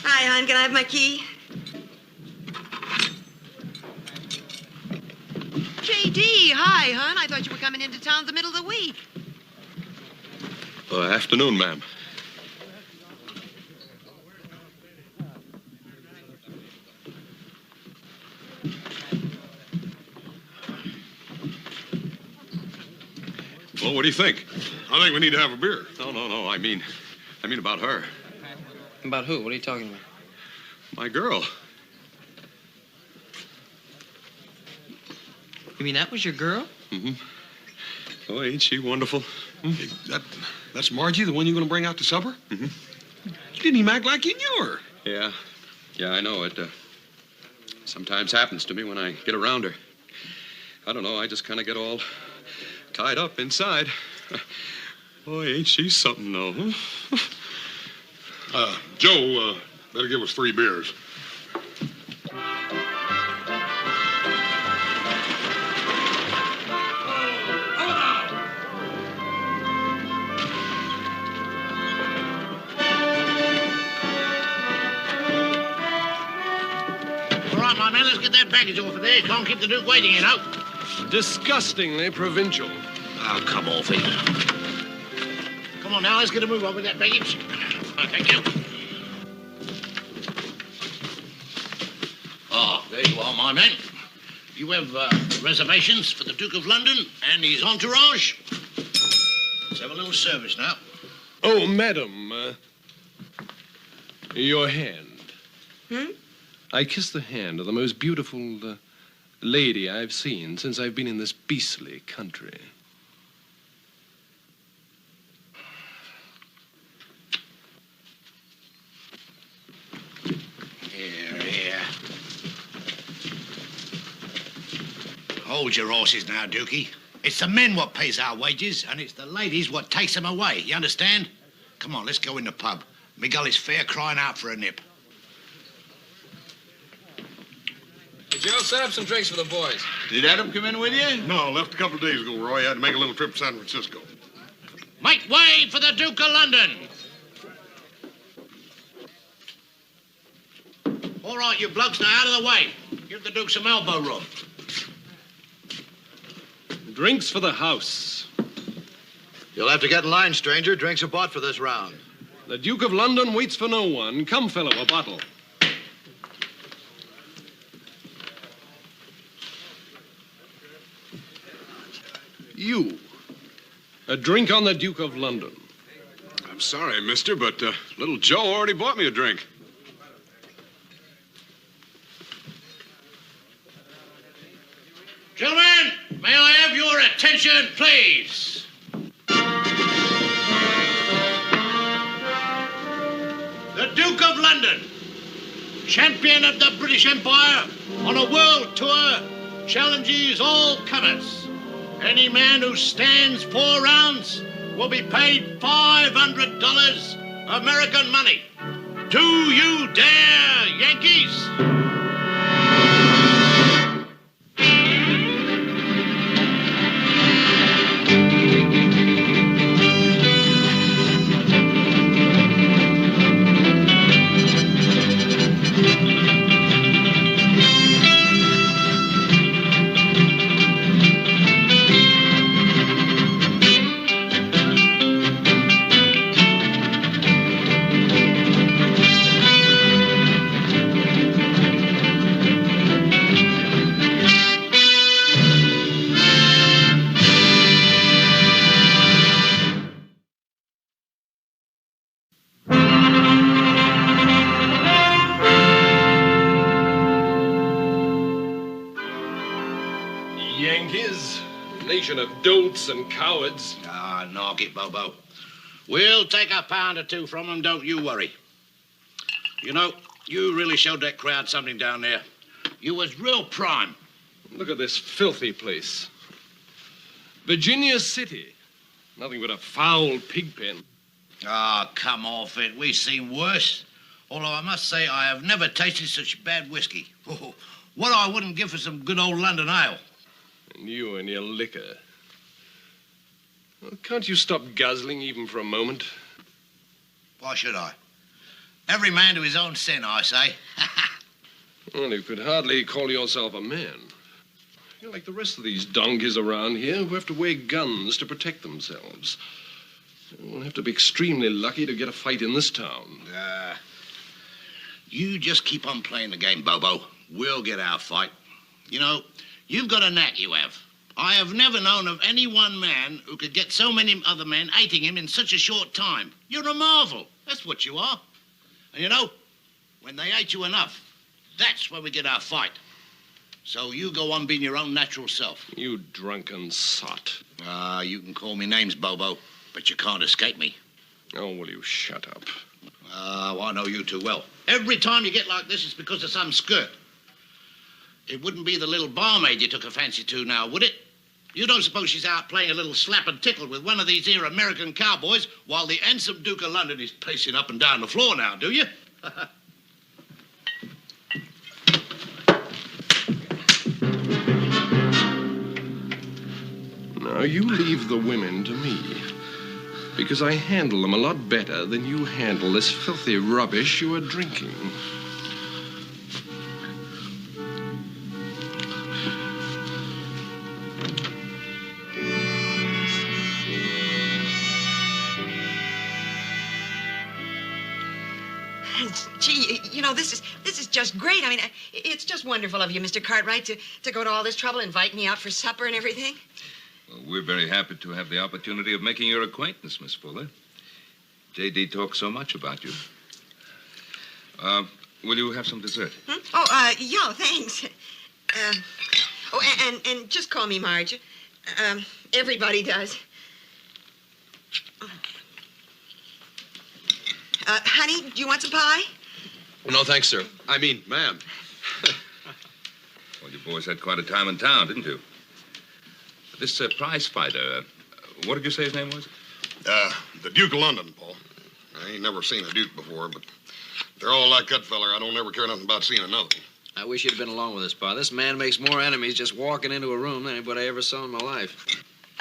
Hi, hon. Can I have my key? J.D., hi, hon. I thought you were coming into town the middle of the week. Afternoon, ma'am. Well, what do you think? I think we need to have a beer. No. I mean about her. About who? What are you talking about? My girl. You mean that was your girl? Mm-hmm. Oh, ain't she wonderful? That's Margie, the one you're going to bring out to supper? Mm-hmm. You didn't even act like you knew her. Yeah, I know. It sometimes happens to me when I get around her. I don't know, I just kind of get all tied up inside. Boy, ain't she something, though, huh? Joe, better give us 3 beers. All right, my man, let's get that package off of there. Can't keep the Duke waiting, you know. Disgustingly provincial. Oh, come off it. Come on now, let's get a move on with that baggage. Oh, thank you. Oh, there you are, my man. You have reservations for the Duke of London and his entourage? Let's have a little service now. Oh, madam, your hand. I kiss the hand of the most beautiful lady I've seen since I've been in this beastly country. Here. Hold your horses now, Dookie. It's the men what pays our wages, and it's the ladies what takes them away. You understand? Come on, let's go in the pub. Me gully's fair crying out for a nip. Hey, Joe, set up some drinks for the boys. Did Adam come in with you? No, left a couple of days ago, Roy. I had to make a little trip to San Francisco. Make way for the Duke of London. All right, you blokes, now out of the way. Give the Duke some elbow room. Drinks for the house. You'll have to get in line, stranger. Drinks are bought for this round. The Duke of London waits for no one. Come, fellow, a bottle. You. A drink on the Duke of London. I'm sorry, mister, but little Joe already bought me a drink. Gentlemen, may I have your attention, please? The Duke of London, champion of the British Empire on a world tour, challenges all comers. Any man who stands 4 rounds will be paid $500 American money. Do you dare, Yankees? Yankees, nation of dolts and cowards. Ah, knock it, Bobo. We'll take a pound or 2 from them, don't you worry. You know, you really showed that crowd something down there. You was real prime. Look at this filthy place. Virginia City. Nothing but a foul pig pen. Ah, come off it. We've seen worse. Although I must say I have never tasted such bad whiskey. What I wouldn't give for some good old London ale. And you and your liquor. Well, can't you stop guzzling even for a moment? Why should I? Every man to his own sin, I say. Well, you could hardly call yourself a man. You're like the rest of these donkeys around here who have to wear guns to protect themselves. We'll have to be extremely lucky to get a fight in this town. You just keep on playing the game, Bobo. We'll get our fight. You know, you've got a knack, you have. I have never known of any one man who could get so many other men hating him in such a short time. You're a marvel. That's what you are. And you know, when they hate you enough, that's when we get our fight. So you go on being your own natural self. You drunken sot. You can call me names, Bobo, but you can't escape me. Oh, will you shut up? I know you too well. Every time you get like this, it's because of some skirt. It wouldn't be the little barmaid you took a fancy to now, would it? You don't suppose she's out playing a little slap and tickle with one of these here American cowboys while the handsome Duke of London is pacing up and down the floor now, do you? Now, you leave the women to me, because I handle them a lot better than you handle this filthy rubbish you are drinking. Gee, you know, this is just great. I mean, it's just wonderful of you, Mr. Cartwright, to go to all this trouble, invite me out for supper and everything. Well, we're very happy to have the opportunity of making your acquaintance, Miss Fuller. J.D. talks so much about you. Will you have some dessert? Hmm? Oh, yeah, thanks. And just call me Marge. Everybody does. Honey, do you want some pie? No, thanks, sir. I mean, ma'am. Well, you boys had quite a time in town, didn't you? This prize fighter, what did you say his name was? The Duke of London, Paul. I ain't never seen a Duke before, but they're all like that feller. I don't ever care nothing about seeing another one. I wish you'd have been along with us, Pa. This man makes more enemies just walking into a room than anybody I ever saw in my life.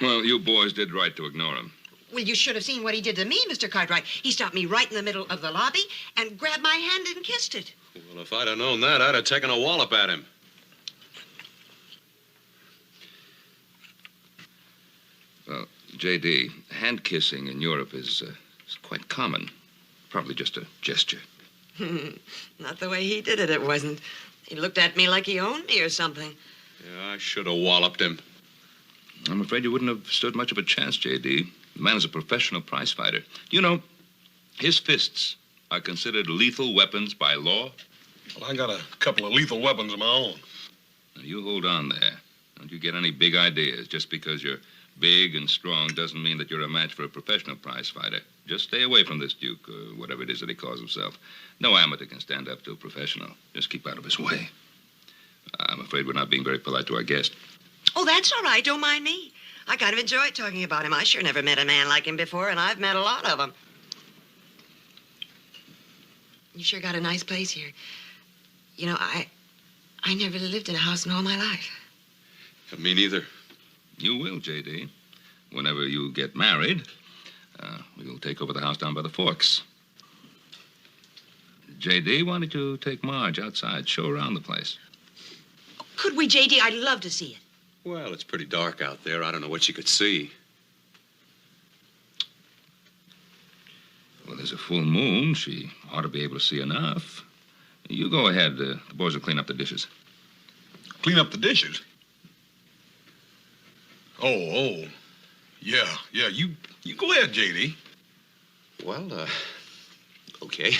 Well, you boys did right to ignore him. Well, you should have seen what he did to me, Mr. Cartwright. He stopped me right in the middle of the lobby and grabbed my hand and kissed it. Well, if I'd have known that, I'd have taken a wallop at him. Well, J.D., hand kissing in Europe is quite common. Probably just a gesture. Not the way he did it, it wasn't. He looked at me like he owned me or something. Yeah, I should have walloped him. I'm afraid you wouldn't have stood much of a chance, J.D. The man is a professional prize fighter. You know, his fists are considered lethal weapons by law. Well, I got a couple of lethal weapons of my own. Now, you hold on there. Don't you get any big ideas. Just because you're big and strong doesn't mean that you're a match for a professional prize fighter. Just stay away from this Duke, or whatever it is that he calls himself. No amateur can stand up to a professional. Just keep out of his way. I'm afraid we're not being very polite to our guest. Oh, that's all right. Don't mind me. I kind of enjoyed talking about him. I sure never met a man like him before, and I've met a lot of them. You sure got a nice place here. You know, I never lived in a house in all my life. Me neither. You will, J.D. Whenever you get married, we'll take over the house down by the Forks. J.D., why don't you take Marge outside, show around the place? Could we, J.D.? I'd love to see it. Well, it's pretty dark out there. I don't know what you could see. Well, there's a full moon. She ought to be able to see enough. You go ahead. The boys will clean up the dishes. Clean up the dishes? Oh. Yeah, you go ahead, J.D. Well, okay.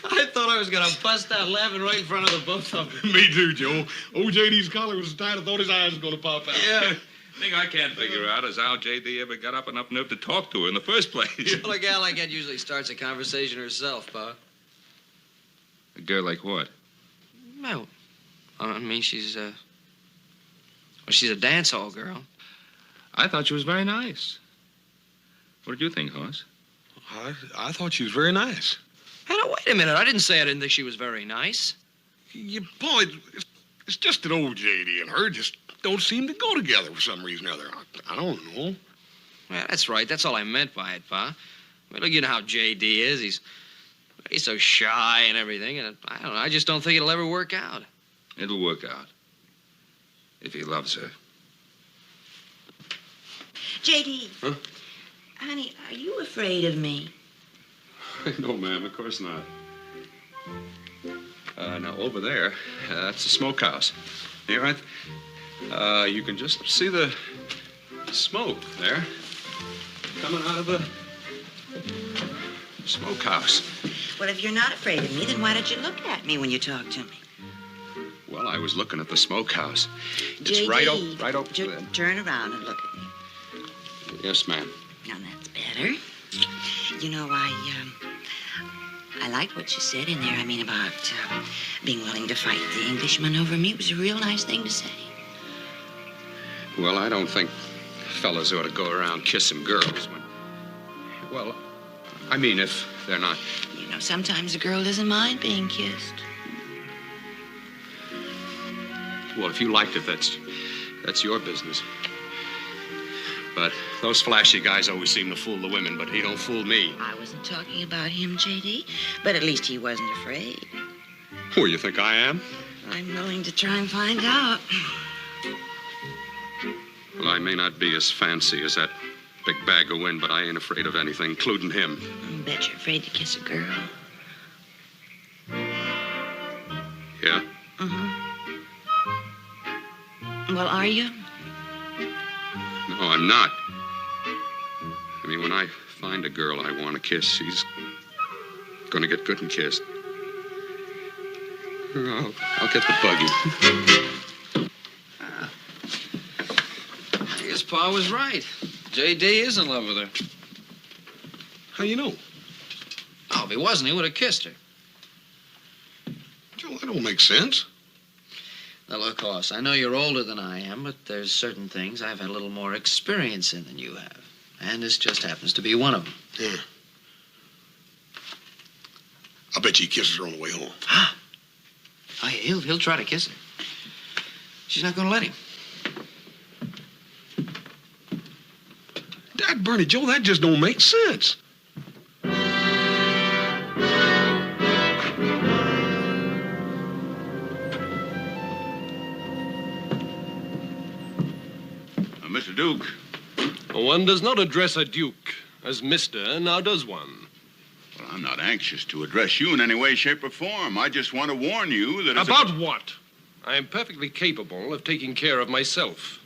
I thought I was going to bust out laughing right in front of the both of them. Me too, Joe. Old J.D.'s collar was as tight, I thought his eyes was going to pop out. Yeah. The thing I can't figure out is how J.D. ever got up enough nerve to talk to her in the first place. Well, a gal like that usually starts a conversation herself, Pa. A girl like what? Well, I mean, she's she's a dance hall girl. I thought she was very nice. What did you think, Hoss? I thought she was very nice. Hey, now, wait a minute. I didn't say I didn't think she was very nice. Paul, it's just that old J.D. and her just don't seem to go together for some reason or other. I don't know. Well, that's right. That's all I meant by it, Pa. I mean, look, you know how J.D. is. He's so shy and everything, and I don't know. I just don't think it'll ever work out. It'll work out. If he loves her. J.D. Huh? Honey, are you afraid of me? No, ma'am, of course not. Now, over there, that's the smokehouse. Here, you can just see the smoke there coming out of the smokehouse. Well, if you're not afraid of me, then why don't you look at me when you talk to me? Well, I was looking at the smokehouse. It's J.D., right over there. Turn around and look at me. Yes, ma'am. Now, that's better. You know, I liked what you said in there. I mean, about being willing to fight the Englishman over me. It was a real nice thing to say. Well, I don't think fellas ought to go around kissing girls when... Well, I mean, if they're not... You know, sometimes a girl doesn't mind being kissed. Well, if you liked it, that's your business. But those flashy guys always seem to fool the women, but he don't fool me. I wasn't talking about him, J.D., but at least he wasn't afraid. Who you think I am? I'm willing to try and find out. Well, I may not be as fancy as that big bag of wind, but I ain't afraid of anything, including him. I bet you're afraid to kiss a girl. Yeah? Mm-hmm. Well, are you? No, I'm not. I mean, when I find a girl I want to kiss, she's gonna get good and kissed. I'll get the buggy. I guess Pa was right. J.D. is in love with her. How you know? Oh, if he wasn't, he would have kissed her. Joe, that don't make sense. Now, look, Hoss, I know you're older than I am, but there's certain things I've had a little more experience in than you have. And this just happens to be one of them. Yeah. I bet you he kisses her on the way home. Oh, yeah, he'll try to kiss her. She's not going to let him. Dad, Bernie, Joe, that just don't make sense. Mr. Duke. One does not address a duke as Mr., now does one. Well, I'm not anxious to address you in any way, shape, or form. I just want to warn you that... About what? I am perfectly capable of taking care of myself.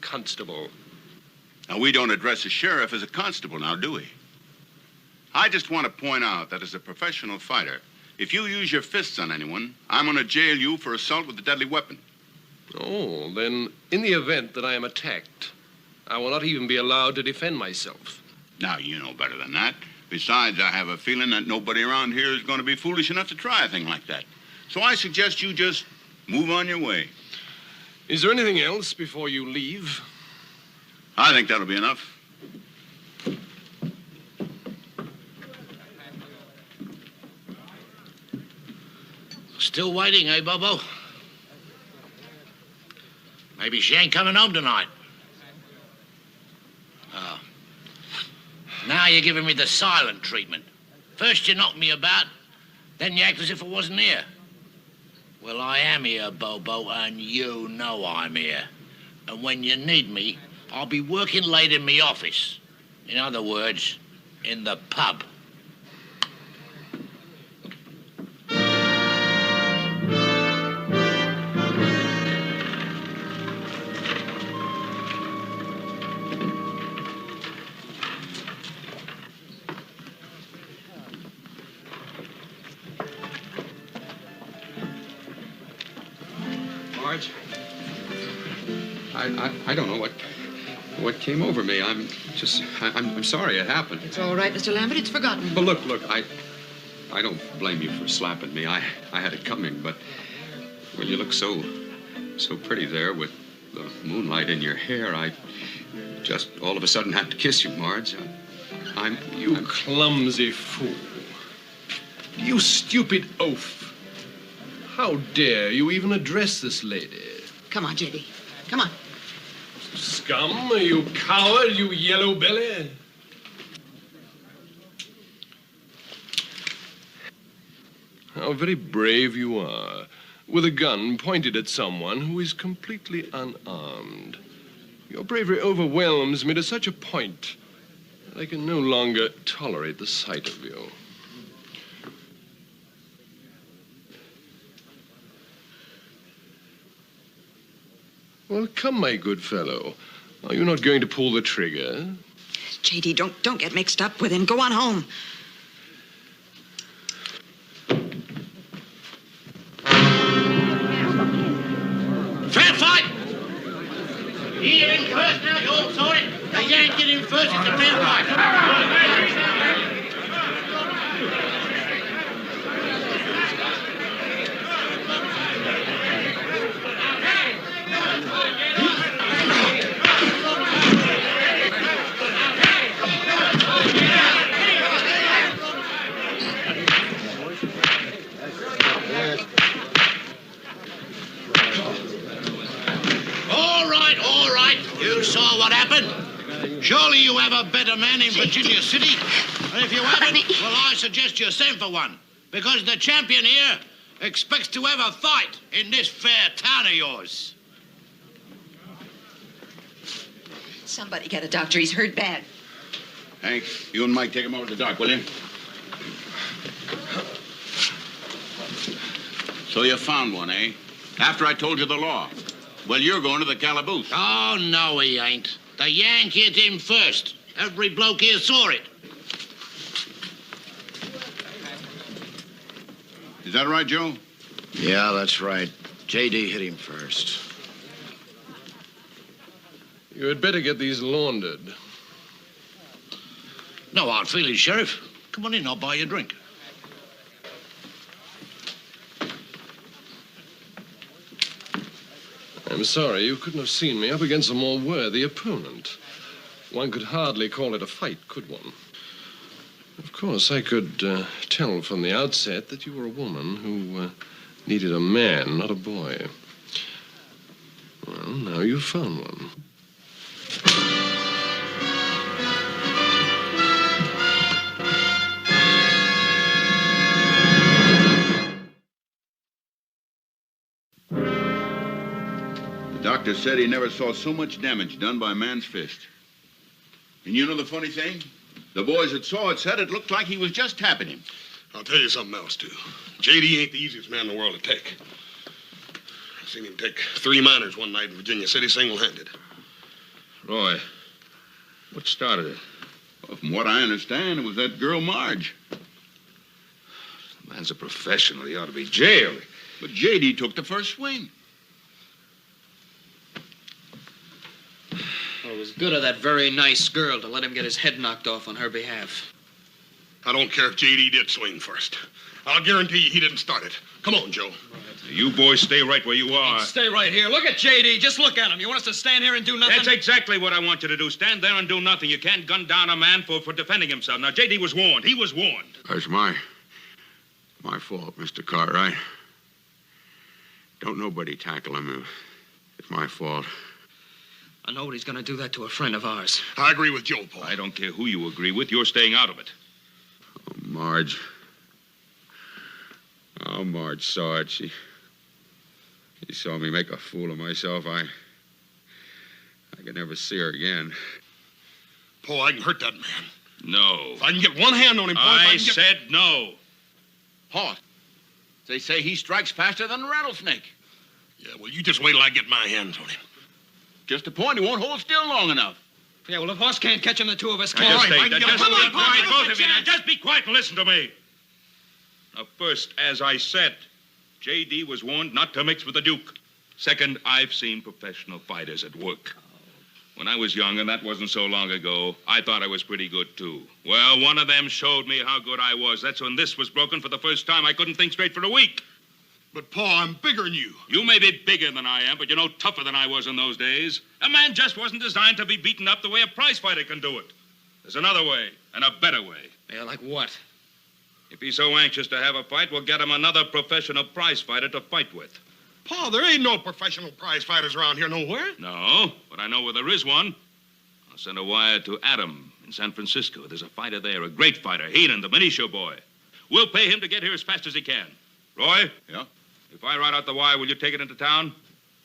Constable. Now, we don't address a sheriff as a constable now, do we? I just want to point out that as a professional fighter, if you use your fists on anyone, I'm going to jail you for assault with a deadly weapon. Oh, then, in the event that I am attacked, I will not even be allowed to defend myself. Now, you know better than that. Besides, I have a feeling that nobody around here is going to be foolish enough to try a thing like that. So I suggest you just move on your way. Is there anything else before you leave? I think that'll be enough. Still waiting, eh, Bobo? Maybe she ain't coming home tonight. Oh. Now you're giving me the silent treatment. First you knock me about, then you act as if I wasn't here. Well, I am here, Bobo, and you know I'm here. And when you need me, I'll be working late in me office. In other words, in the pub. Marge, I don't know what came over me. I'm sorry it happened. It's all right, Mr. Lambert. It's forgotten. But look, I don't blame you for slapping me. I had it coming, but Well, you look so pretty there with the moonlight in your hair. I just all of a sudden had to kiss you, Marge. You clumsy fool. You stupid oaf. How dare you even address this lady? Come on, J.D. Come on. Scum, you coward, you yellow belly. How very brave you are, with a gun pointed at someone who is completely unarmed. Your bravery overwhelms me to such a point that I can no longer tolerate the sight of you. Well, come, my good fellow. Are you not going to pull the trigger? J.D., don't get mixed up with him. Go on home. Fair fight! He hit him first, now you all saw it. The Yank hit him first, it's a fair fight. All right. You saw what happened. Surely you have a better man in Virginia City. And if you haven't, well, I suggest you send for one. Because the champion here expects to have a fight in this fair town of yours. Somebody get a doctor. He's hurt bad. Hank, you and Mike take him over to the dock, will you? So you found one, eh? After I told you the law. Well, you're going to the calaboose. Oh, no, he ain't. The Yank hit him first. Every bloke here saw it. Is that right, Joe? Yeah, that's right. J.D. hit him first. You had better get these laundered. No hard feelings, Sheriff. Come on in, I'll buy you a drink. I'm sorry you couldn't have seen me up against a more worthy opponent. One could hardly call it a fight, could one? Of course, I could tell from the outset that you were a woman who needed a man, not a boy. Well, now you've found one. The doctor said he never saw so much damage done by a man's fist. And you know the funny thing? The boys that saw it said it looked like he was just tapping him. I'll tell you something else, too. J.D. ain't the easiest man in the world to take. I seen him take 3 miners one night in Virginia City single-handed. Roy, what started it? Well, from what I understand, it was that girl Marge. The man's a professional. He ought to be jailed. But J.D. took the first swing. Well, it was good of that very nice girl to let him get his head knocked off on her behalf. I don't care if J.D. did swing first. I'll guarantee you he didn't start it. Come on, Joe. You boys stay right where you are. Stay right here. Look at J.D. Just look at him. You want us to stand here and do nothing? That's exactly what I want you to do. Stand there and do nothing. You can't gun down a man for defending himself. Now, J.D. was warned. He was warned. That's my fault, Mr. Cartwright. Don't nobody tackle him. It's my fault. I know what he's going to do that to a friend of ours. I agree with Joe, Paul. I don't care who you agree with. You're staying out of it. Oh, Marge. Oh, Marge saw it. She saw me make a fool of myself. I could never see her again. Paul, I can hurt that man. No. If I can get one hand on him, Paul, I said no. Paul, they say he strikes faster than a rattlesnake. Yeah, well, you just wait till I get my hands on him. Just a point, he won't hold still long enough. Yeah, well, if Hoss can't catch him, the two of us Now, can. just All right, stay. I can Just get- be Come on, quiet, Paul, both of you. give us a Now, just be quiet and listen to me. Now, first, as I said, J.D. was warned not to mix with the Duke. Second, I've seen professional fighters at work. When I was young, and that wasn't so long ago, I thought I was pretty good, too. Well, one of them showed me how good I was. That's when this was broken for the first time. I couldn't think straight for a week. But, Pa, I'm bigger than you. You may be bigger than I am, but you're no tougher than I was in those days. A man just wasn't designed to be beaten up the way a prize fighter can do it. There's another way, and a better way. Yeah, like what? If he's so anxious to have a fight, we'll get him another professional prize fighter to fight with. Pa, there ain't no professional prize fighters around here nowhere. No, but I know where there is one. I'll send a wire to Adam in San Francisco. There's a fighter there, a great fighter, Heenan, the Benicio boy. We'll pay him to get here as fast as he can. Roy? Yeah? If I write out the wire, will you take it into town?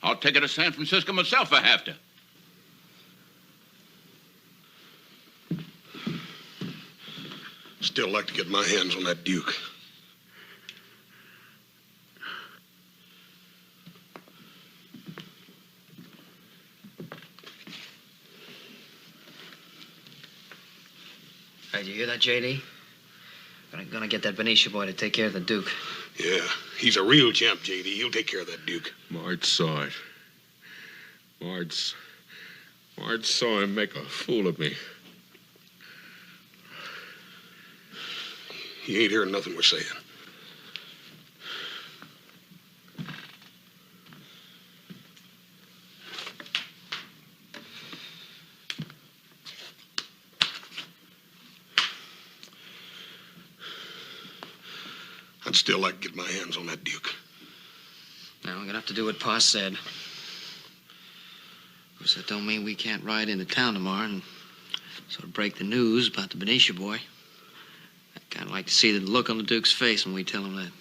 I'll take it to San Francisco myself if I have to. Still like to get my hands on that Duke. Hey, did you hear that, J.D.? Gonna get that Benicia boy to take care of the Duke. Yeah, he's a real champ, J.D. He'll take care of that Duke. Marge saw it. Marge saw him make a fool of me. He ain't hearing nothing we're saying. I'd still like to get my hands on that Duke. Now, we're gonna have to do what Pa said. Of course, that don't mean we can't ride into town tomorrow and sort of break the news about the Benicia boy. I'd kind of like to see the look on the Duke's face when we tell him that.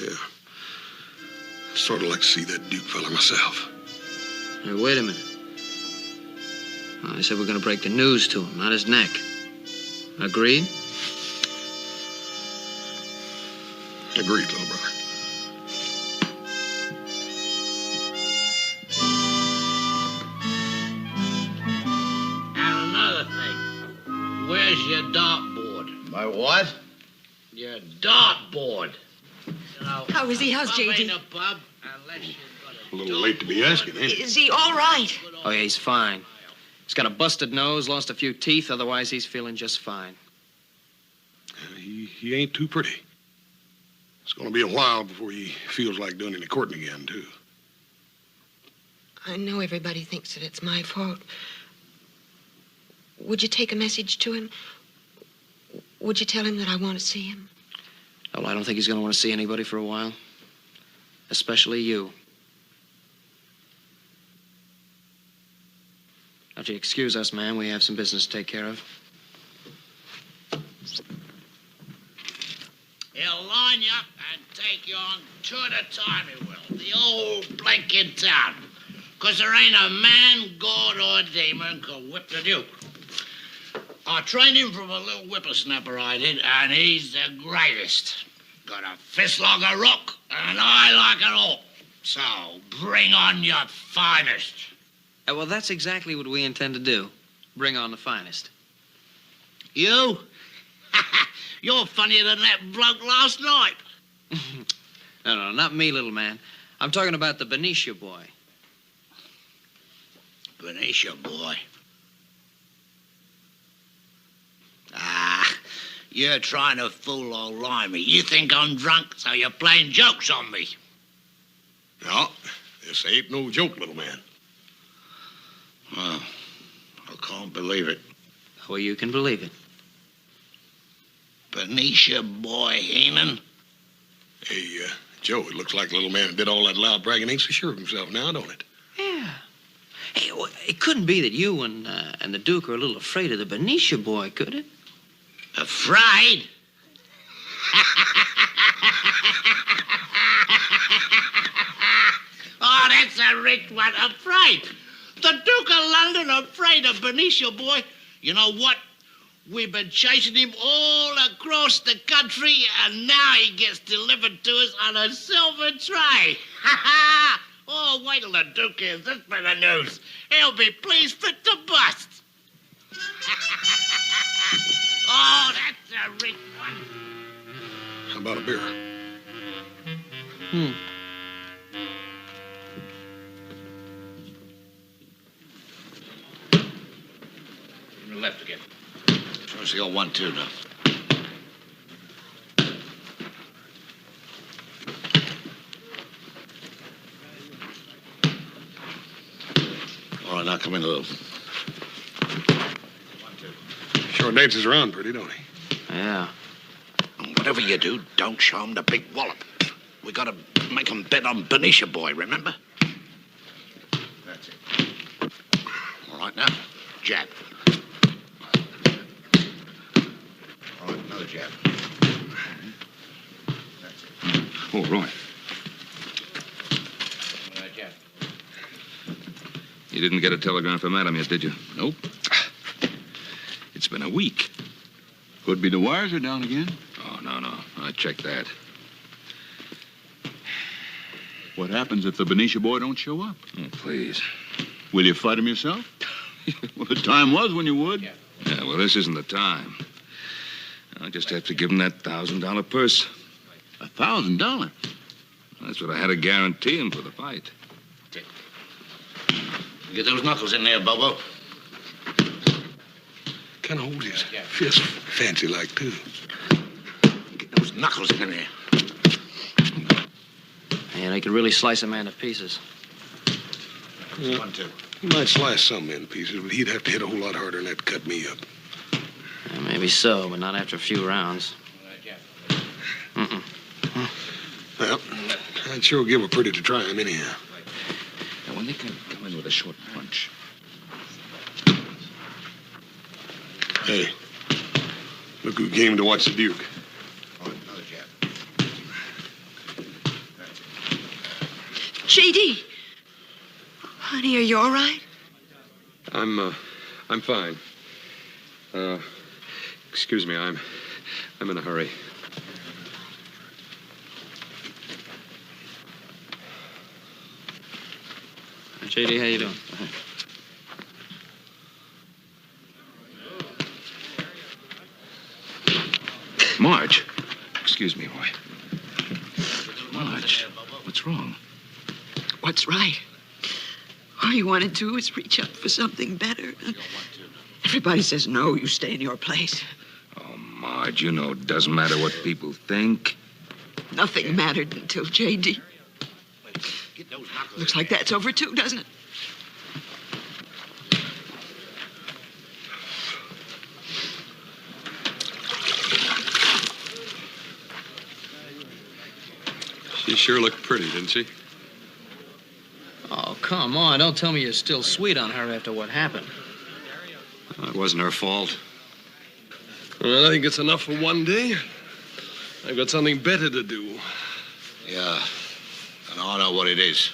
Yeah. I'd sort of like to see that Duke fella myself. Hey, wait a minute. I said we're gonna break the news to him, not his neck. Agreed? Agreed, little brother. And another thing, where's your dartboard? My what? Your dartboard. You know, How is he? How's pub J.D.? ain't a pub unless you've got A little late to be asking, ain't it? Is he all right? Oh, yeah, he's fine. He's got a busted nose, lost a few teeth, otherwise he's feeling just fine. He ain't too pretty. It's gonna be a while before he feels like doing any courting again, too. I know everybody thinks that it's my fault. Would you take a message to him? Would you tell him that I want to see him? Well, I don't think he's going to want to see anybody for a while. Especially you. Now, if you excuse us, man, we have some business to take care of. He'll line you up and take you on two at a time, he will. The old blanket town. 'Cause there ain't a man, god, or demon could whip the Duke. I trained him from a little whippersnapper I did, and he's the greatest. Got a fist like a rock, and I like it all. So bring on your finest. Well, that's exactly what we intend to do. Bring on the finest. You? You're funnier than that bloke last night. No, not me, little man. I'm talking about the Benicia boy. Benicia boy. Ah, you're trying to fool old Limey. You think I'm drunk, so you're playing jokes on me. No, this ain't no joke, little man. Well, I can't believe it. Well, you can believe it. Benicia boy, Heenan. Hey, Joe, it looks like the little man that did all that loud bragging ain't so sure of himself now, don't it? Yeah. Hey, well, it couldn't be that you and the Duke are a little afraid of the Benicia boy, could it? Afraid? Oh, that's a rich one. Afraid. The Duke of London afraid of Benicia boy. You know what? We've been chasing him all across the country, and now he gets delivered to us on a silver tray. Ha ha! Oh, wait till the Duke hears this bit of news. He'll be pleased fit to bust. Oh, that's a rich one. How about a beer? To the left again. First, you got 1-2 now. now come in a little. Sure dances around pretty, don't he? Yeah. Whatever you do, don't show him the big wallop. We gotta make him bet on Benicia boy, remember? That's it. All right, now, jab. All right, another jab. That's it. Oh, Roy. You didn't get a telegram from Adam yet, did you? Nope. It's been a week. Could be the wires are down again. Oh, no. I checked that. What happens if the Benicia boy don't show up? Oh, please. Will you fight him yourself? Well, the time was when you would. Yeah, well, this isn't the time. I'll just have to give him that $1,000 purse. $1,000? That's what I had to guarantee him for the fight. Get those knuckles in there, Bobo. Kind of hold his fist fancy like, too. Get those knuckles in there. Man, they could really slice a man to pieces. Yeah. 1, 2. He might slice some in pieces, but he'd have to hit a whole lot harder than that to cut me up. Yeah, maybe so, but not after a few rounds. Well, I'd sure give a pretty to try him anyhow. Now, when they come in with a short punch. Hey, look who came to watch the Duke. All right, another jab. That's it. J.D. Honey, are you all right? I'm fine. Excuse me, I'm in a hurry. J.D., how you doing? Marge. Excuse me, Roy. Marge, what's wrong? What's right? All you want to do is reach up for something better. Everybody says, no, you stay in your place. Oh, Marge, you know it doesn't matter what people think. Nothing mattered until J.D. Looks like that's over, too, doesn't it? She sure looked pretty, didn't she? Oh, come on. Don't tell me you're still sweet on her after what happened. It wasn't her fault. Well, I think it's enough for one day. I've got something better to do. Yeah, and I know what it is.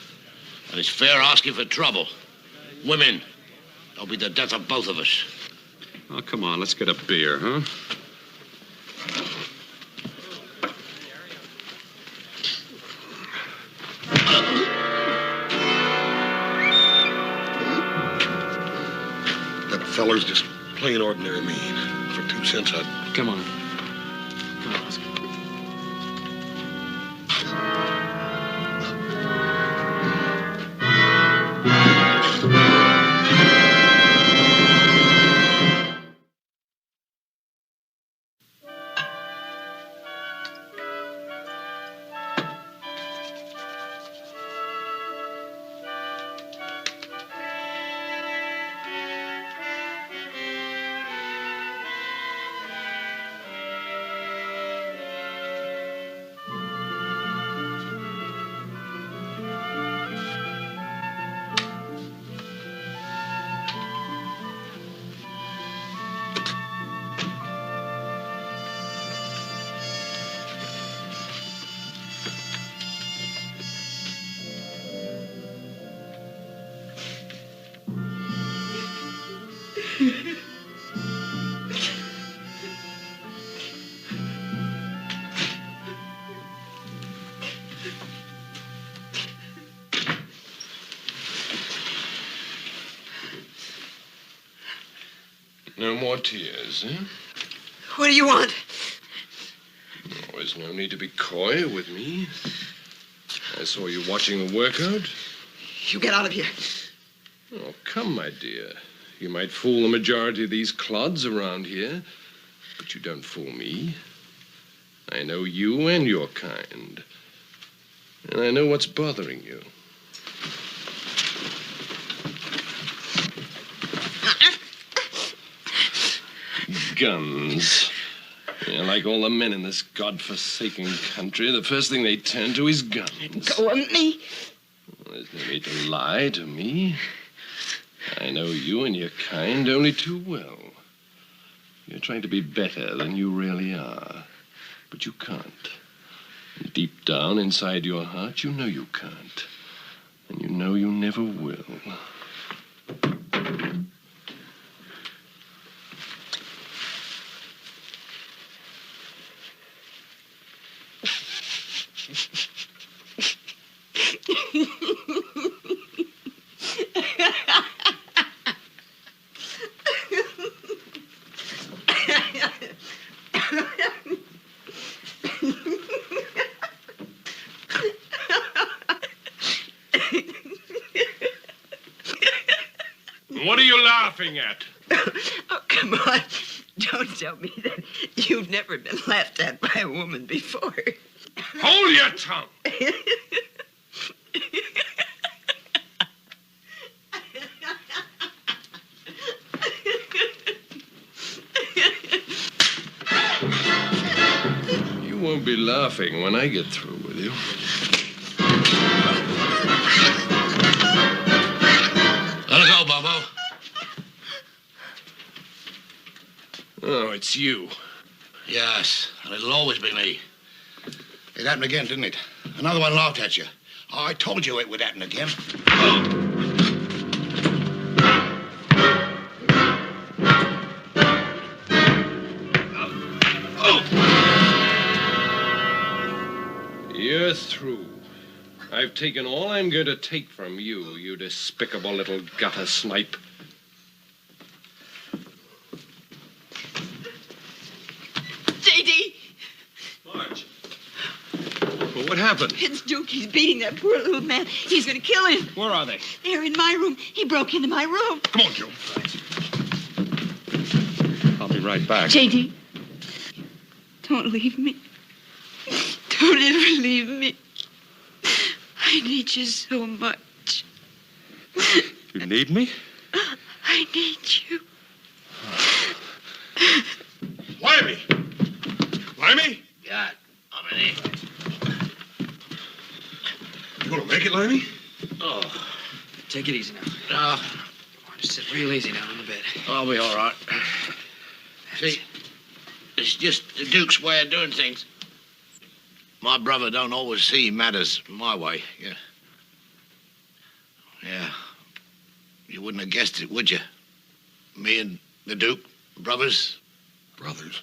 And it's fair asking for trouble. Women, they'll be the death of both of us. Oh, come on, let's get a beer, huh? That feller's just plain ordinary mean. For 2 cents, I'd... Come on. Come on, let's go. No more tears, eh? What do you want? Oh, there's no need to be coy with me. I saw you watching the workout. You get out of here. Oh, come, my dear. You might fool the majority of these clods around here, but you don't fool me. I know you and your kind. And I know what's bothering you. guns. Yeah, like all the men in this godforsaken country, the first thing they turn to is guns. Go of me. Well, there's no need to lie to me. I know you and your kind only too well. You're trying to be better than you really are. But you can't. And deep down inside your heart, you know you can't. And you know you never will. What are you laughing at? Oh, come on. Don't tell me that you've never been laughed at by a woman before. Hold your tongue. You won't be laughing when I get through with you. Let her go, Bobo. Oh, it's you. Yes, and it'll always be me. It happened again, didn't it? Another one laughed at you. I told you it would happen again. You're through. I've taken all I'm going to take from you, you despicable little gutter snipe. J.D., Marge. Well, what happened? it's Duke. He's beating that poor little man. He's going to kill him. Where are they? They're in my room. He broke into my room. Come on, Joe. I'll be right back. J.D., don't leave me. Don't ever leave me. I need you so much. You need me? I need you. Limey! Limey? Yeah, I'm in here. You gonna make it, Limey? Oh, take it easy now. No, Just sit real easy down on the bed. I'll be all right. See, it's just the Duke's way of doing things. My brother don't always see matters my way, yeah. Yeah. You wouldn't have guessed it, would you? Me and the Duke, brothers? Brothers.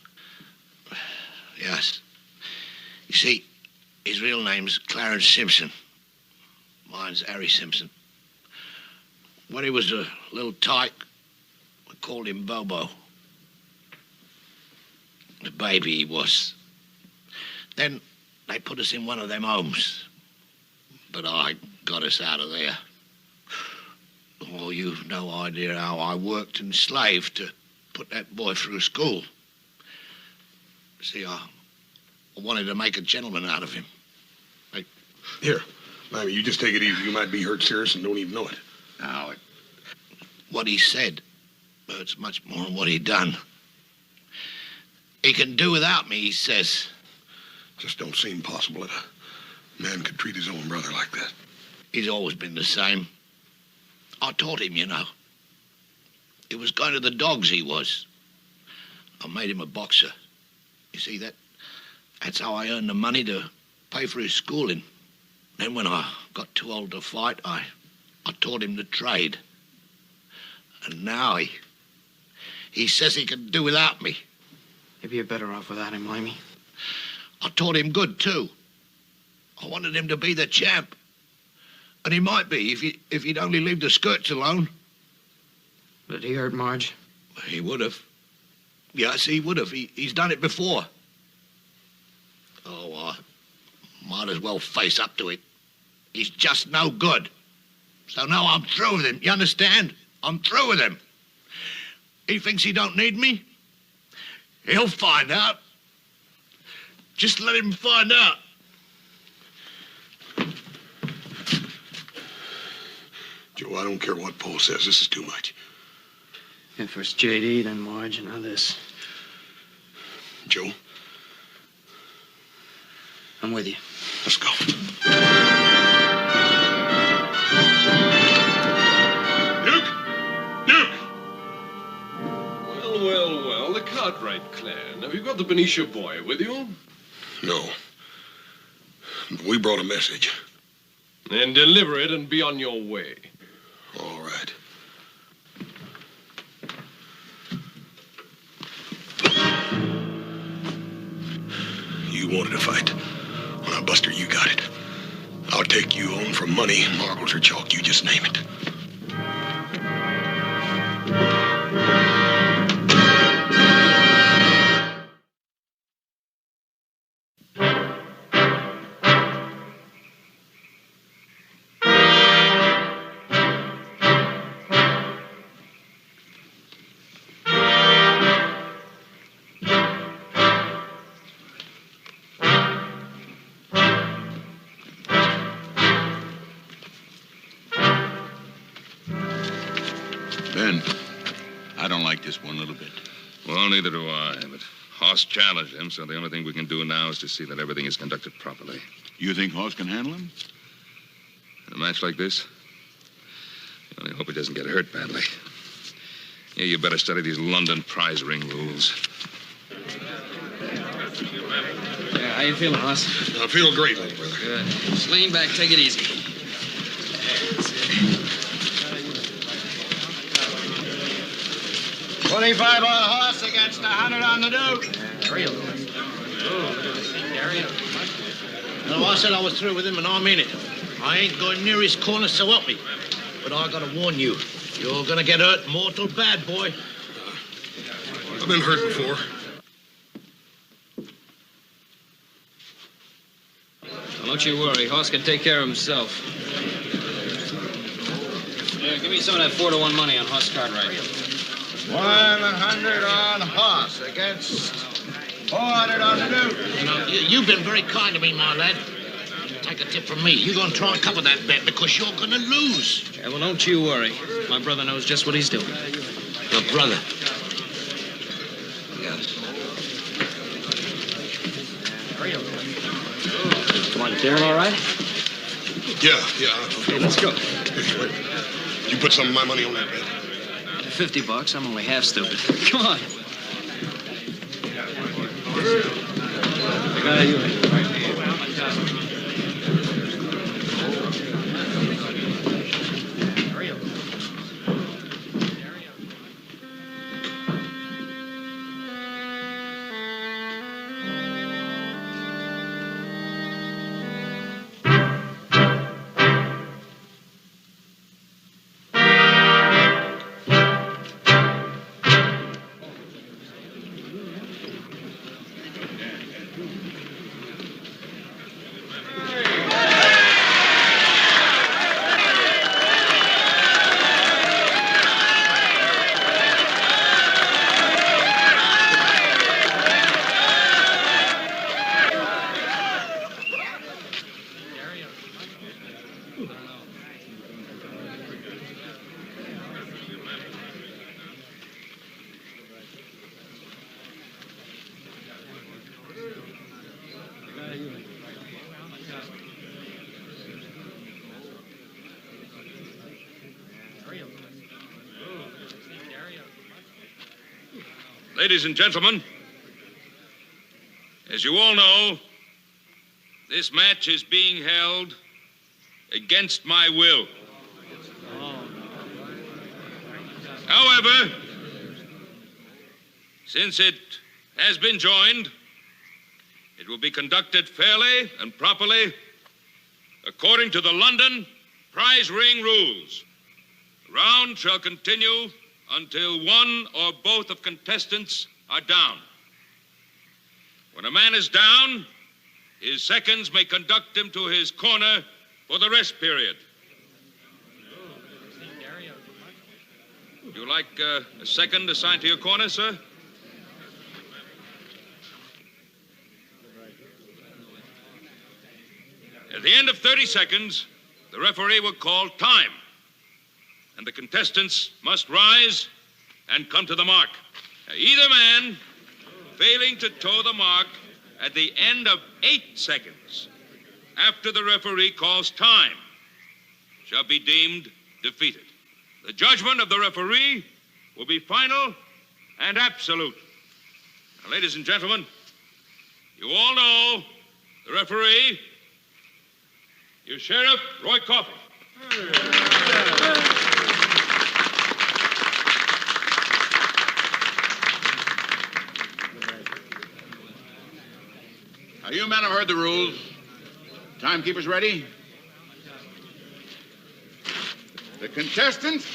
Yes. You see, his real name's Clarence Simpson. Mine's Harry Simpson. When he was a little tyke, we called him Bobo. The baby he was. Then they put us in one of them homes. But I got us out of there. Oh, you've no idea how I worked and slaved to put that boy through school. See, I wanted to make a gentleman out of him. Here, Limey, you just take it easy. You might be hurt serious and don't even know it. Now, what he said hurts much more than what he done. He can do without me, he says. Just don't seem possible that a man could treat his own brother like that. He's always been the same. I taught him, you know. He was going to the dogs, he was. I made him a boxer. You see, that's how I earned the money to pay for his schooling. Then when I got too old to fight, I taught him to trade. And now he says he can do without me. Maybe you're better off without him, Limey. I taught him good, too. I wanted him to be the champ. And he might be if he'd only leave the skirts alone. Did he hurt Marge? He would have. Yes, he would have. He's done it before. Oh, I might as well face up to it. He's just no good. So now I'm through with him. You understand? I'm through with him. He thinks he don't need me. He'll find out. Just let him find out. Joe, I don't care what Paul says. This is too much. Yeah, first J.D., then Marge, and now this. Joe, I'm with you. let's go. Duke! Duke! Well, the Cartwright clan. Have you got the Benicia boy with you? No. But we brought a message. Then deliver it and be on your way. All right. You wanted to fight. Well, now, Buster, you got it. I'll take you on for money, marbles, or chalk. You just name it. Ben, I don't like this one little bit. Well, neither do I, but Hoss challenged him, so the only thing we can do now is to see that everything is conducted properly. You think Hoss can handle him? In a match like this, I only hope he doesn't get hurt badly. Yeah, you better study these London prize ring rules. Yeah, how you feeling, Hoss? I feel great, little brother. Good. Just lean back, take it easy. 25 on Hoss against 100 on the Duke. No, I said I was through with him, and I mean it. I ain't going near his corner, so help me. But I gotta warn you, you're gonna get hurt mortal bad, boy. I've been hurt before. Well, don't you worry. Hoss can take care of himself. Yeah, give me some of that 4-to-1 money on Hoss Cartwright. 100 on Hoss against 400 on the Duke. You know, you've been very kind to me, my lad. Take a tip from me. You're gonna try and cover that bet because you're gonna lose. Yeah, well, don't you worry. My brother knows just what he's doing. Your brother. Come on, Darren, all right? Yeah. Okay, let's go. Wait. You put some of my money on that bet. $50. I'm only half stupid. Come on. Ladies and gentlemen, as you all know, this match is being held against my will. However, since it has been joined, it will be conducted fairly and properly according to the London prize ring rules. The round shall continue until one or both of contestants are down. When a man is down, his seconds may conduct him to his corner for the rest period. Would you like a second assigned to your corner, sir? At the end of 30 seconds, the referee will call time, and the contestants must rise and come to the mark. Now, either man failing to toe the mark at the end of 8 seconds after the referee calls time shall be deemed defeated. The judgment of the referee will be final and absolute. Now, ladies and gentlemen, you all know the referee, your Sheriff, Roy Coffey. Now, you men have heard the rules. Timekeepers ready? The contestants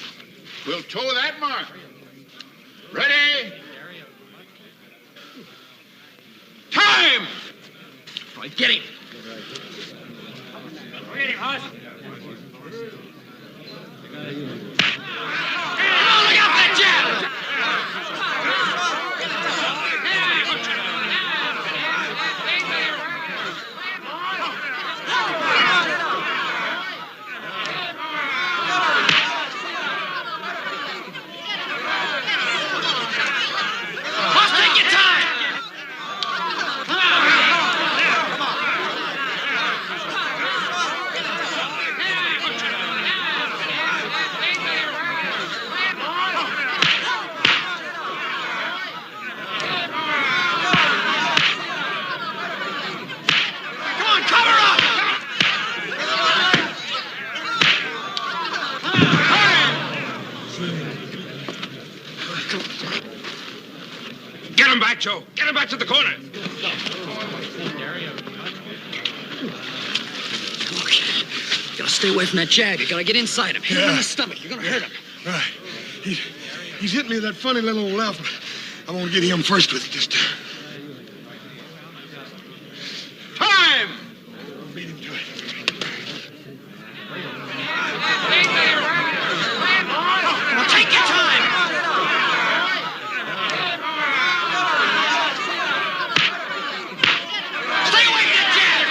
will toe that mark. Ready? Time! Right, get him. Get him, Hoss. Oh, look out for that jab! Get him back, Joe. Get him back to the corner. Look, you gotta stay away from that jab. You gotta get inside him. Hit him in the stomach. You're gonna hurt him. Right. He's hit me with that funny little left, but I'm gonna get him first with it this time. Time! Beat him to it. Now take your time. Stay away from that jab.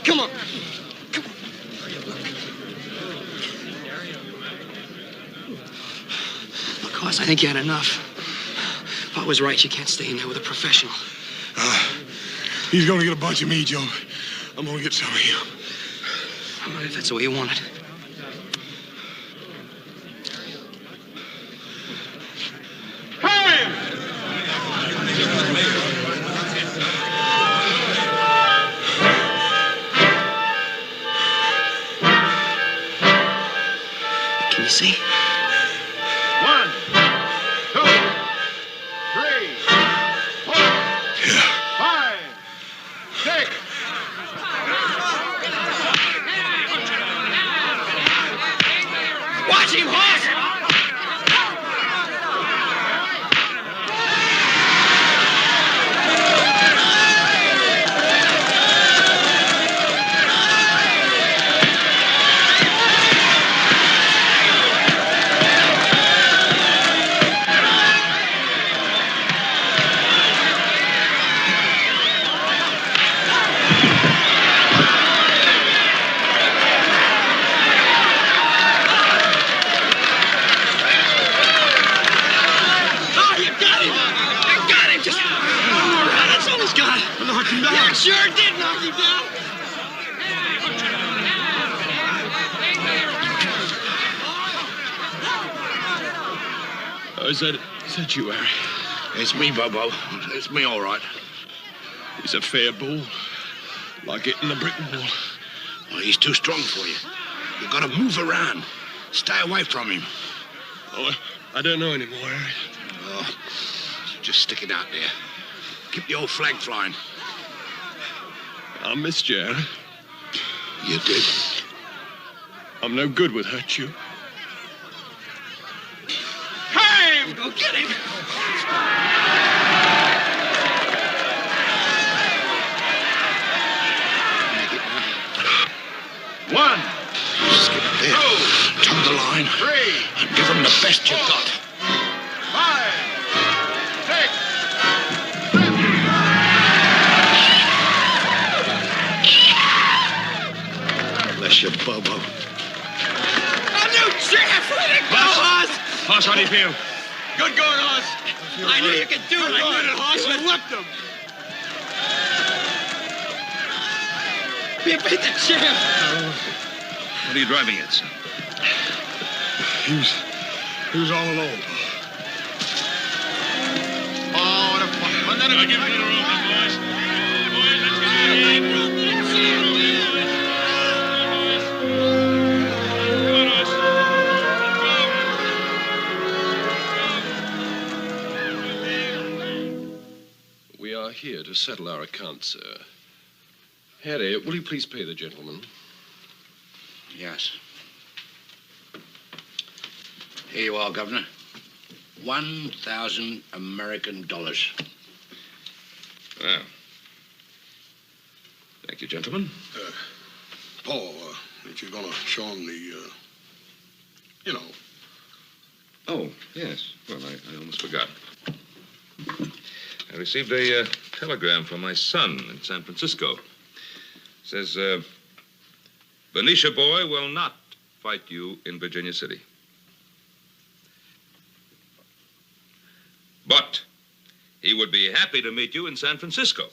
Come on. Come on. Look, Hoss, I think you had enough. If I was right, you can't stay in there with a professional. He's gonna get a bunch of me, Joe. I'm gonna get some of him. All right, if that's the way you want it. Can you see? 1, 2, 3, 4, 5, 6. Watch him, Hoss! Sure did knock him down. Is that you, Harry? It's me, Bobo. It's me, all right. He's a fair bull. Like hitting the brick wall. Well, he's too strong for you. You've got to move around. Stay away from him. Oh, I don't know anymore, Harry. Oh, just stick it out there. Keep the old flag flying. I missed you, Harry. You did? I'm no good with hurt you. Hey! Go get him! One. Just get up there. Two. To the line. Three. And give them the best you've got. 5, 6, 7. Bless you, Bobo. A new chef! Let it go, Hoss! Hoss, how do you feel? Good going, Hoss. I knew you could do it. I knew it, Hoss. You whipped him. You beat the champ. What are you driving at, son? He was all alone. Oh, what a fun. Well, then Give me the room, boys. Boys, let's get out of here. Come on, Hoss. We are here to settle our accounts, sir. Harry, will you please pay the gentleman? Yes. Here you are, Governor. 1,000 American dollars. Well, thank you, gentlemen. Paul, if you're gonna show him the, Oh, yes. Well, I almost forgot. I received a telegram from my son in San Francisco. Says, Benicia boy will not fight you in Virginia City. But he would be happy to meet you in San Francisco.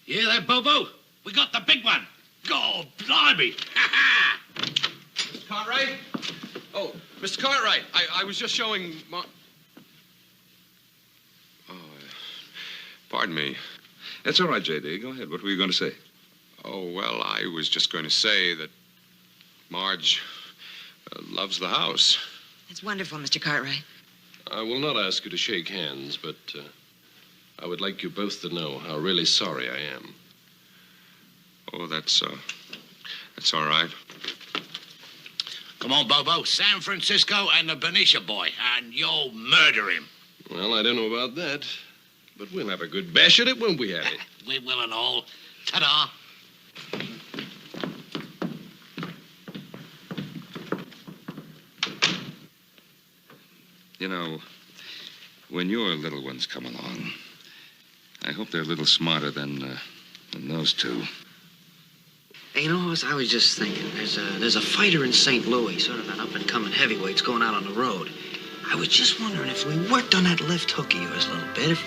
You hear that, Bobo? We got the big one. God, blimey. Mr. Cartwright? Oh, Mr. Cartwright, I was just showing my... Oh, pardon me. That's all right, J.D. Go ahead. What were you going to say? Oh, well, I was just going to say that Marge loves the house. It's wonderful, Mr. Cartwright. I will not ask you to shake hands, but I would like you both to know how really sorry I am. Oh, that's all right. Come on, Bobo. San Francisco and the Benicia boy, and you'll murder him. Well, I don't know about that, but we'll have a good bash at it, won't we, Harry? We will and all. Ta-da. You know, when your little ones come along, I hope they're a little smarter than those two. Hey, you know, Hoss, I was just thinking, there's a fighter in St. Louis, sort of an up-and-coming heavyweights going out on the road. I was just wondering if we worked on that left hook of yours a little bit, if